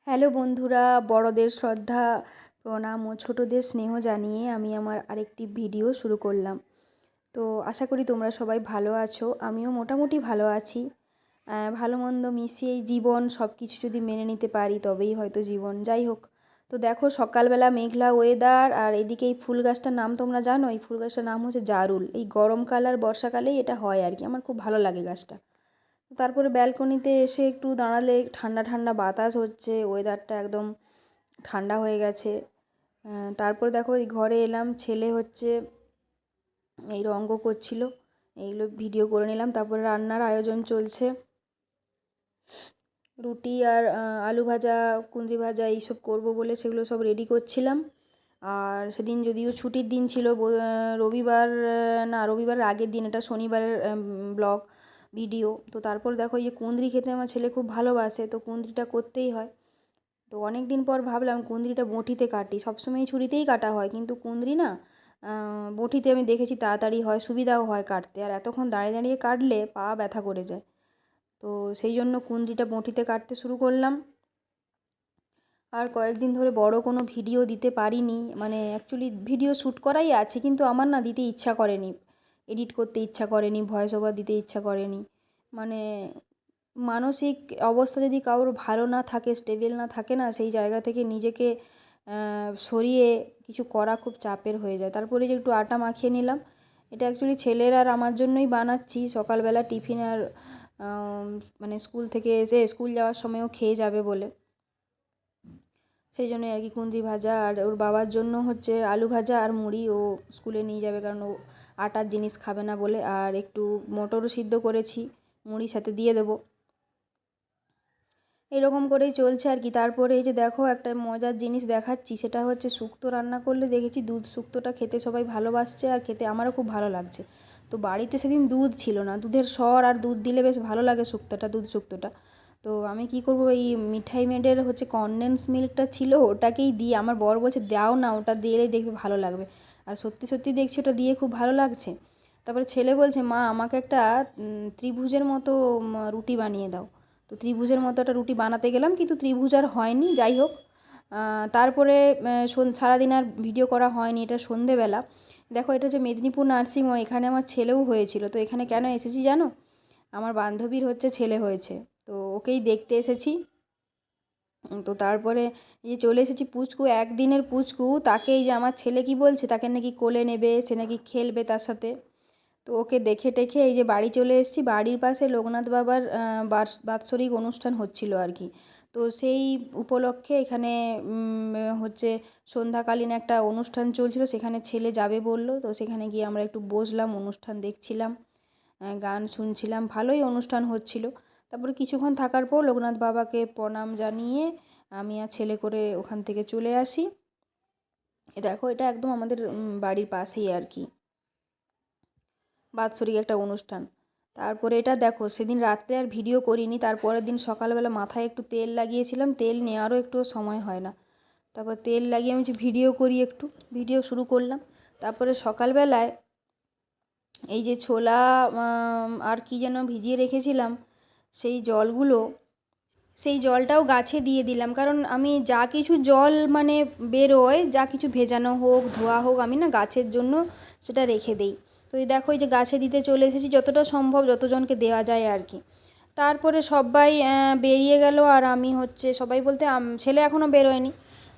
Hello বন্ধুরা, বড়দের শ্রদ্ধা, প্রণাম ও ছোটদের স্নেহ জানিয়ে আমি আমার আরেকটি ভিডিও শুরু করলাম। তো আশা করি তোমরা সবাই ভালো আছো। আমিও মোটামুটি ভালো আছি। ভালো মন্দ মিশিয়েই জীবন, সব কিছু যদি মেনে নিতে পারি তবেই হয়তো জীবন। যাই হোক, তো দেখো সকালবেলা মেঘলা ওয়েদার, আর এদিকে এই ফুল গাছটার নাম তোমরা জানো? এই ফুল গাছটার নাম হচ্ছে জারুল। এই গরমকাল আর বর্ষাকালেই এটা হয় আর কি। আমার খুব ভালো লাগে গাছটা। তারপরে ব্যালকনিতে এসে একটু দাঁড়ালে ঠান্ডা ঠান্ডা বাতাস হচ্ছে, ওয়েদারটা একদম ঠান্ডা হয়ে গেছে। তারপর দেখো এই ঘরে এলাম, ছেলে হচ্ছে এই রঙ্গ করছিল, এইগুলো ভিডিও করে নিলাম। তারপরে রান্নার আয়োজন চলছে, রুটি আর আলু ভাজা, কুঁদরি ভাজা এইসব করবো বলে সেগুলো সব রেডি করছিলাম। আর সেদিন যদিও ছুটির দিন ছিল, রবিবার, না রবিবারের আগের দিন, এটা শনিবারের ব্লগ ভিডিও। তো তারপর দেখো এই যে কুঁদরি খেতে আমার ছেলে খুব ভালোবাসে, তো কুঁদরিটা করতেই হয়। তো অনেক দিন পর ভাবলাম কুঁদরিটা বঁটিতে কাটি, সবসময় ছুরিতেই কাটা হয়, কিন্তু কুঁদরি না বঁটিতে আমি দেখেছি তাড়াতাড়ি হয়, সুবিধাও হয় কাটতে, আর এতক্ষণ দাঁড়িয়ে দাঁড়িয়ে কাটলে পা ব্যথা করে যায়। তো সেই জন্য কুঁদরিটা বঁটিতে কাটতে শুরু করলাম। আর কয়েকদিন ধরে বড় কোনো ভিডিও দিতে পারিনি, মানে অ্যাকচুয়ালি ভিডিও শ্যুট করাই আছে, কিন্তু আমার না দিতে ইচ্ছা করেনি, এডিট করতে ইচ্ছা করেনি, ভয়েস ওভার দিতে ইচ্ছা করেনি। মানে মানসিক অবস্থা যদি কারোর ভালো না থাকে, স্টেবল না থাকে না, সেই জায়গা থেকে নিজেকে সরিয়ে কিছু করা খুব চাপের হয়ে যায়। তারপরে যে একটু আটা মাখিয়ে নিলাম, এটা অ্যাকচুয়ালি ছেলের আর আমার জন্যই বানাচ্ছি, সকালবেলা টিফিন আর মানে স্কুল থেকে এসে স্কুল যাওয়ার সময়ও খেয়ে যাবে বলে, সেই জন্যই আর কি কুঁদরি ভাজা। আর ওর বাবার জন্য হচ্ছে আলু ভাজা আর মুড়ি, ও স্কুলে নিয়ে যাবে, কারণ ও আটার জিনিস খাবে না বলে। আর একটু মটরও সিদ্ধ করেছি, মুড়ির সাথে দিয়ে দেবো। এরকম করেই চলছে আর কি। তারপরে এই যে দেখো একটা মজার জিনিস দেখাচ্ছি, সেটা হচ্ছে শুক্তো রান্না করলে দেখেছি দুধ শুক্তোটা খেতে সবাই ভালোবাসছে, আর খেতে আমারও খুব ভালো লাগছে। তো বাড়িতে সেদিন দুধ ছিল না, দুধের সর আর দুধ দিলে বেশ ভালো লাগে শুক্তোটা, দুধ শুক্তোটা। তো আমি কি করব, এই মিঠাই মেডের হচ্ছে কনডেন্স মিল্কটা ছিল, ওটাকেই দিই। আমার বর বলছে দাও না, ওটা দিলেই দেখবে ভালো লাগবে। আর সত্যি সত্যি দেখছি ওটা দিয়ে খুব ভালো লাগছে। তারপরে ছেলে বলছে মা আমাকে একটা ত্রিভুজের মতো রুটি বানিয়ে দাও। তো ত্রিভুজের মতো একটা রুটি বানাতে গেলাম, কিন্তু ত্রিভুজ আর হয়নি। যাই হোক, তারপরে সারাদিন আর ভিডিও করা হয়নি। এটা সন্ধেবেলা, দেখো এটা হচ্ছে মেদিনীপুর নার্সিং হোম, এখানে আমার ছেলেও হয়েছিল। তো এখানে কেন এসেছি জানো? আমার বান্ধবীর হচ্ছে ছেলে হয়েছে, তো ওকেই দেখতে এসেছি। তো তারপরে এই যে চলে এসেছি, পুচকু একদিনের পুচকু, তাকে এই যে আমার ছেলে কি বলছে, তাকে নাকি কোলে নেবে, সে নাকি খেলবে তার সাথে। তো ওকে দেখে টেখে এই যে বাড়ি চলে এসেছি। বাড়ির পাশে লোকনাথ বাবার বাৎসরিক অনুষ্ঠান হচ্ছিল আর কি। তো সেই উপলক্ষে এখানে হচ্ছে সন্ধ্যাকালীন একটা অনুষ্ঠান চলছিল, সেখানে ছেলে যাবে বললো। তো সেখানে গিয়ে আমরা একটু বসলাম, অনুষ্ঠান দেখছিলাম, গান শুনছিলাম, ভালোই অনুষ্ঠান হচ্ছিল। তারপরে কিছুক্ষণ থাকার পর লোকনাথ বাবাকে প্রণাম জানিয়ে আমি আর ছেলে করে ওখান থেকে চলে আসি। দেখো এটা একদম আমাদের বাড়ির পাশেই আর কি, বাৎসরিক একটা অনুষ্ঠান। তারপরে এটা দেখো সেদিন রাত্রে আর ভিডিও করিনি, তারপরের দিন সকালবেলা মাথায় একটু তেল লাগিয়েছিলাম, তেল নেওয়ারও একটু সময় হয় না। তারপর তেল লাগিয়ে আমি যে ভিডিও করি, একটু ভিডিও শুরু করলাম। তারপরে সকালবেলায় এই যে ছোলা আর কি যেন ভিজিয়ে রেখেছিলাম, সেই জলগুলো, সেই জলটাও গাছে দিয়ে দিলাম। কারণ আমি যা কিছু জল মানে বেরোয়, যা কিছু ভেজানো হোক ধোয়া হোক, আমি না গাছের জন্য সেটা রেখে দেই। তো এই দেখো এই যে গাছে দিতে চলে এসেছি, যতটা সম্ভব যতজনকে দেওয়া যায় আর কি। তারপরে সবাই বেরিয়ে গেল, আর আমি হচ্ছে সবাই বলতে ছেলে এখনও বেরোয়নি।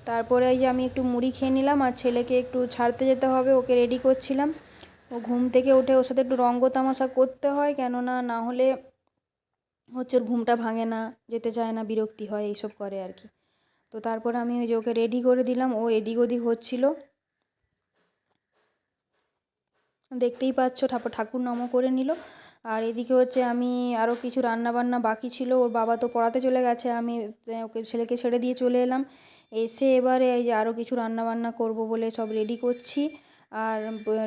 তারপরে এই যে আমি একটু মুড়ি খেয়ে নিলাম, আর ছেলেকে একটু ছাড়তে যেতে হবে, ওকে রেডি করছিলাম। ও ঘুম থেকে উঠে ওর সাথে একটু রঙ্গ তামাশা করতে হয়, কেননা না হলে হচ্ছে ওর ঘুমটা ভাঙে না, যেতে চায় না, বিরক্তি হয়, এইসব করে আর কি। তো তারপরে আমি ওই যে ওকে রেডি করে দিলাম, ও এদিক ওদিক হচ্ছিল, দেখতেই পাচ্ছ। ঠাকুর নমো করে নিল। আর এদিকে হচ্ছে আমি আরও কিছু রান্না বান্না বাকি ছিল, ওর বাবা তো পড়াতে চলে গেছে, আমি ওকে ছেলেকে ছেড়ে দিয়ে চলে এলাম। এসে এবারে এই যে আরও কিছু রান্না বান্না করবো বলে সব রেডি করছি। আর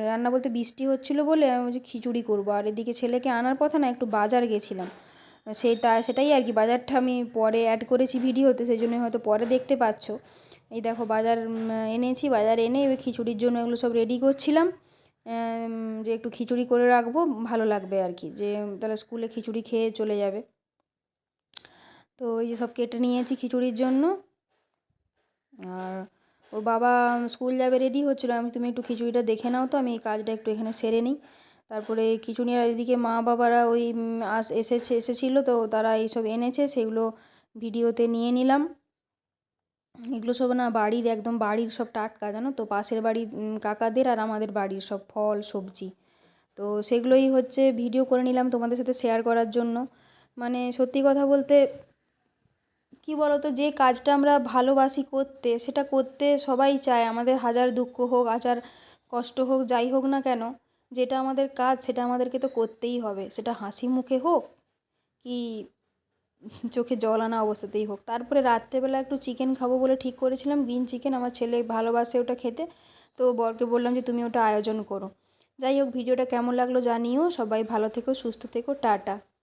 রান্না বলতে বৃষ্টি হচ্ছিলো বলে আমি বলছি খিচুড়ি করবো। আর এদিকে ছেলেকে আনার পথে না একটু বাজার গেছিলাম, সেটাই আর কি। বাজারটা আমি পরে অ্যাড করেছি ভিডিওতে, সেই জন্য হয়তো পরে দেখতে পাচ্ছ। এই দেখো বাজার এনেছি, বাজার এনে এবার খিচুড়ির জন্য এগুলো সব রেডি করছিলাম। যে একটু খিচুড়ি করে রাখবো, ভালো লাগবে আর কি, যে তাহলে স্কুলে খিচুড়ি খেয়ে চলে যাবে। তো এই যে সব কেটে নিয়েছি খিচুড়ির জন্য। আর ওর বাবা স্কুল যাবে, রেডি হচ্ছিলো, তুমি একটু খিচুড়িটা দেখে নাও তো, আমি এই কাজটা একটু এখানে সেরে নিই। তারপরে খিচুড়ি, আর এদিকে মা বাবারা ওই এসেছিলো, তো তারা এইসব এনেছে, সেগুলো ভিডিওতে নিয়ে নিলাম। এগুলো সব না বাড়ির, একদম বাড়ির সব টাটকা, জানো তো, পাশের বাড়ির কাকাদের আর আমাদের বাড়ির সব ফল সবজি। তো সেগুলোই হচ্ছে ভিডিও করে নিলাম তোমাদের সাথে শেয়ার করার জন্য। মানে সত্যি কথা বলতে কী বলো তো, যে কাজটা আমরা ভালোবাসি করতে, সেটা করতে সবাই চায়, আমাদের হাজার দুঃখ হোক, হাজার কষ্ট হোক, যাই হোক না কেন, যেটা আমাদের কাজ সেটা আমাদেরকে তো করতেই হবে, সেটা হাসি মুখে হোক কি চোখে জল আনা অবস্থাতেই হোক। তারপরে রাত্রেবেলা একটু চিকেন খাবো বলে ঠিক করেছিলাম, গ্রিন চিকেন, আমার ছেলে ভালোবাসে ওটা খেতে। তো বরকে বললাম যে তুমি ওটা আয়োজন করো। যাই হোক, ভিডিওটা কেমন লাগলো জানিও, সবাই ভালো থেকো, সুস্থ থেকো, টাটা।